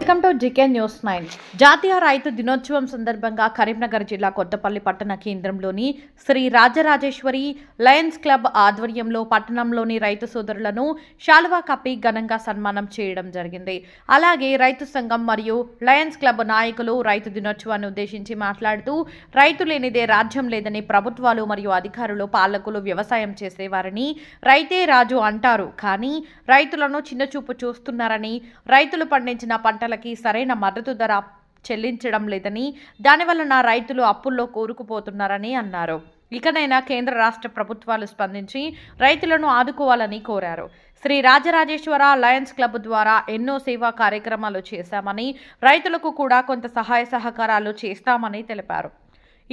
Welcome to GK news 9. జాతీయ రైతు దినోత్సవం సందర్భంగా కరీంనగర్ జిల్లా కొత్తపల్లి పట్టణ కేంద్రంలోని శ్రీ రాజరాజేశ్వరి లయన్స్ క్లబ్ ఆధ్వర్యంలో పట్టణంలోని రైతు సోదరులను శాలువా కప్పి ఘనంగా సన్మానం చేయడం జరిగింది. అలాగే రైతు సంఘం మరియు లయన్స్ క్లబ్ నాయకులు రైతు దినోత్సవాన్ని ఉద్దేశించి మాట్లాడుతూ రైతు లేనిదే రాజ్యం లేదని ప్రభుత్వాలు మరియు అధికారులు పాలకులు వ్యవసాయం చేసేవారని రైతే రాజు అంటారు, కానీ రైతులను చిన్నచూపు చూస్తున్నారని, రైతులు పండించిన పంటలకి సరైన మద్దతు ధర చెల్లించడం లేదని, దానివలన రైతులు అప్పుల్లో కూరుకుపోతున్నారని అన్నారు. ఇకనైనా కేంద్ర రాష్ట్ర ప్రభుత్వాలు స్పందించి రైతులను ఆదుకోవాలని కోరారు. శ్రీ రాజరాజేశ్వర లయన్స్ క్లబ్ ద్వారా ఎన్నో సేవా కార్యక్రమాలు చేశామని, రైతులకు కూడా కొంత సహాయ సహకారాలు చేస్తామని తెలిపారు.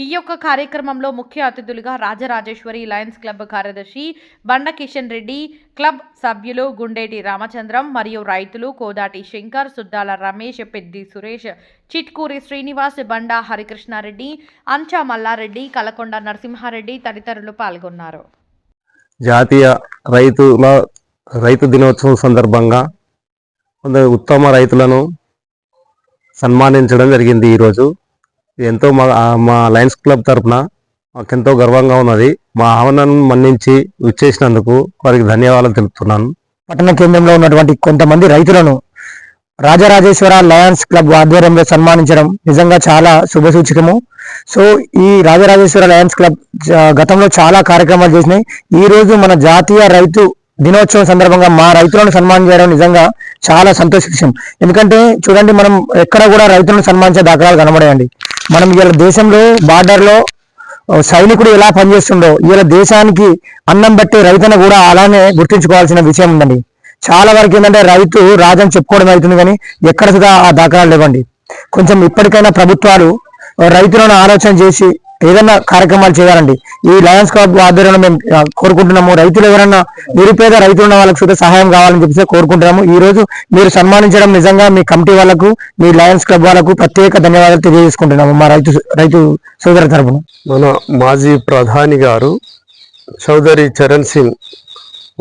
ఈ యొక్క కార్యక్రమంలో ముఖ్య అతిథులుగా రాజరాజేశ్వరి లయన్స్ క్లబ్ కార్యదర్శి బండ కిషన్ రెడ్డి, క్లబ్ సభ్యులు గుండేటి రామచంద్రం మరియు రైతులు కోదాటి శంకర్, సుద్దాల రమేష్, పెద్ది సురేష్, చిట్కూరి శ్రీనివాస్, బండ హరికృష్ణారెడ్డి, అంచా మల్లారెడ్డి, కలకొండ నరసింహారెడ్డి తదితరులు పాల్గొన్నారు. జాతీయ రైతు దినోత్సవం సందర్భంగా ఉత్తమ రైతులను సన్మానించడం జరిగింది. ఈరోజు ఎంతో మా లయన్స్ క్లబ్ తరఫున మాకెంతో గర్వంగా ఉన్నది. మా ఆహ్వానాన్ని మన్నించి విచ్చేసినందుకు వారికి ధన్యవాదాలు తెలుపుతున్నాను. పట్టణ కేంద్రంలో ఉన్నటువంటి కొంతమంది రైతులను రాజరాజేశ్వర లయన్స్ క్లబ్ ఆధ్వర్యంలో సన్మానించడం నిజంగా చాలా శుభసూచకము. సో ఈ రాజరాజేశ్వర లయన్స్ క్లబ్ గతంలో చాలా కార్యక్రమాలు చేసినాయి. ఈ రోజు మన జాతీయ రైతు దినోత్సవం సందర్భంగా మా రైతులను సన్మానించడం నిజంగా చాలా సంతోష విషయం. ఎందుకంటే చూడండి, మనం ఎక్కడ కూడా రైతులను సన్మానించే దాఖలాలు కనబడాయండి. మనం ఇలా దేశంలో బార్డర్లో సైనికుడు ఎలా పనిచేస్తుండో ఇలా దేశానికి అన్నం బట్టి రైతును కూడా అలానే గుర్తించుకోవాల్సిన విషయం ఉందండి. చాలా వరకు ఏంటంటే రైతు రాజని చెప్పుకోవడం అవుతుంది, కానీ ఎక్కడ కూడా ఆ దాఖలాలు లేవండి. కొంచెం ఇప్పటికైనా ప్రభుత్వాలు రైతులను ఆలోచన చేసి ఏదైనా కార్యక్రమాలు చేయాలండి. ఈ లయన్స్ క్లబ్ ఆధ్వర్యంలో మేము కోరుకుంటున్నాము. రైతులు ఎవరైనా నిరుపేద రైతులు ఉన్న వాళ్ళకి కూడా సహాయం కావాలని చెప్పి కోరుకుంటున్నాము. ఈ రోజు మీరు సన్మానించడం నిజంగా మీ కమిటీ వాళ్ళకు, మీ లయన్స్ క్లబ్ వాళ్ళకు ప్రత్యేక ధన్యవాదాలు తెలియజేసుకుంటున్నాము మా రైతు సోదరుల తరఫున. మన మాజీ ప్రధాని గారు చౌదరి చరణ్ సింగ్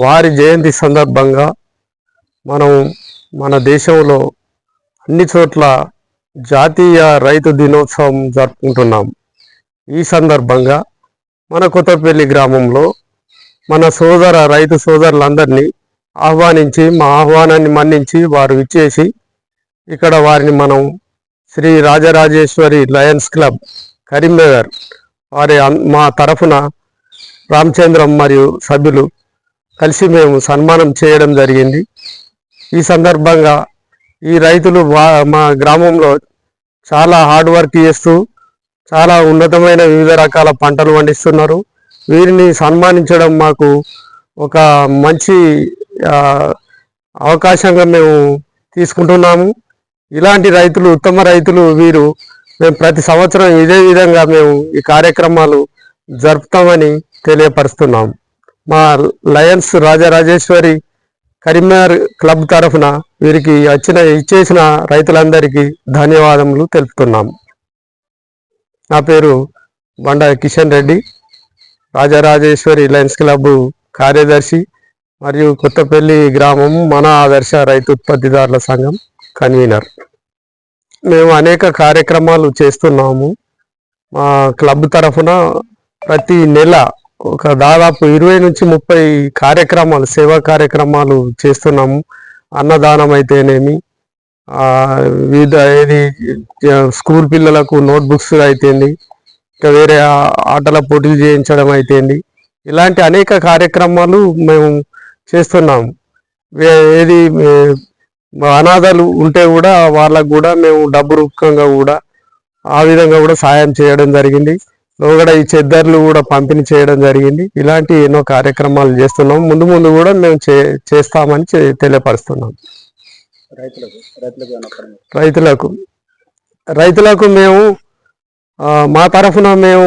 వారి జయంతి సందర్భంగా మన దేశంలో అన్ని చోట్ల జాతీయ రైతు దినోత్సవం జరుపుకుంటున్నాం. ఈ సందర్భంగా మన కొత్తపల్లి గ్రామంలో మన రైతు సోదరులందరినీ ఆహ్వానించి మా ఆహ్వానాన్ని మన్నించి వారు ఇచ్చేసి ఇక్కడ వారిని మనం శ్రీ రాజరాజేశ్వరి లయన్స్ క్లబ్ కరీంనగర్ మా తరఫున రామచంద్రం మరియు సభ్యులు కలిసి మేము సన్మానం చేయడం జరిగింది. ఈ సందర్భంగా ఈ రైతులు మా గ్రామంలో చాలా హార్డ్ వర్క్ చేస్తూ చాలా ఉన్నతమైన వివిధ రకాల పంటలు పండిస్తున్నారు. వీరిని సన్మానించడం మాకు ఒక మంచి అవకాశంగా మేము తీసుకుంటున్నాము. ఇలాంటి రైతులు, ఉత్తమ రైతులు వీరు. మేము ప్రతి సంవత్సరం ఇదే విధంగా మేము ఈ కార్యక్రమాలు జరుపుతామని తెలియపరుస్తున్నాం. మా లయన్స్ రాజరాజేశ్వరి కరీంనగర్ క్లబ్ తరఫున వీరికి ఇచ్చేసిన రైతులందరికీ ధన్యవాదములు తెలుపుతున్నాం. నా పేరు బండ కిషన్ రెడ్డి, రాజరాజేశ్వరి లయన్స్ క్లబ్ కార్యదర్శి మరియు కొత్తపల్లి గ్రామం మన ఆదర్శ రైతు ఉత్పత్తిదారుల సంఘం కన్వీనర్. మేము అనేక కార్యక్రమాలు చేస్తున్నాము. మా క్లబ్ తరఫున ప్రతి నెల ఒక దాదాపు 20 నుంచి 30 కార్యక్రమాలు, సేవా కార్యక్రమాలు చేస్తున్నాము. అన్నదానం అయితేనేమి, స్కూల్ పిల్లలకు నోట్బుక్స్ అయితేంది, ఇంకా వేరే ఆటల పోటీలు చేయించడం అయితేంది, ఇలాంటి అనేక కార్యక్రమాలు మేము చేస్తున్నాము. అనాథలు ఉంటే కూడా వాళ్ళకు కూడా మేము డబ్బు రూపకంగా కూడా ఆ విధంగా కూడా సాయం చేయడం జరిగింది. లోగడ ఈ చెద్దర్లు కూడా పంపిణీ చేయడం జరిగింది. ఇలాంటి ఎన్నో కార్యక్రమాలు చేస్తున్నాం. ముందు ముందు కూడా మేము చేస్తామని తెలియపరుస్తున్నాం. రైతులకు మేము మా తరఫున మేము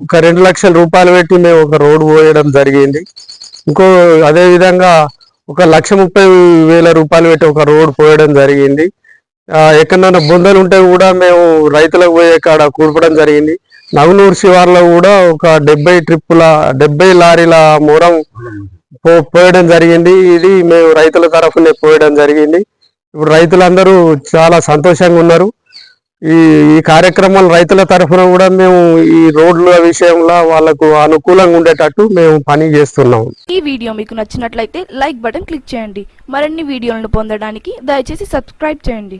ఒక 2 లక్షల రూపాయలు పెట్టి మేము ఒక రోడ్డు పోయడం జరిగింది. అదేవిధంగా 1,30,000 రూపాయలు పెట్టి ఒక రోడ్డు పోయడం జరిగింది. ఎక్కడైనా బొందలు ఉంటే కూడా మేము రైతులకు పోయే కాడ కూర్పడం జరిగింది. నవనూరు శివార్లో కూడా ఒక 70 లారీల మూరం పోయడం జరిగింది. ఇది మేము రైతుల తరఫునే పోయడం జరిగింది. ఇప్పుడు రైతులందరూ చాలా సంతోషంగా ఉన్నారు. ఈ ఈ కార్యక్రమాలు రైతుల తరఫున కూడా మేము ఈ రోడ్ల విషయంలో వాళ్ళకు అనుకూలంగా ఉండేటట్టు మేము పని చేస్తున్నాం. ఈ వీడియో మీకు నచ్చినట్లయితే లైక్ బటన్ క్లిక్ చేయండి. మరిన్ని వీడియోలను పొందడానికి దయచేసి సబ్స్క్రైబ్ చేయండి.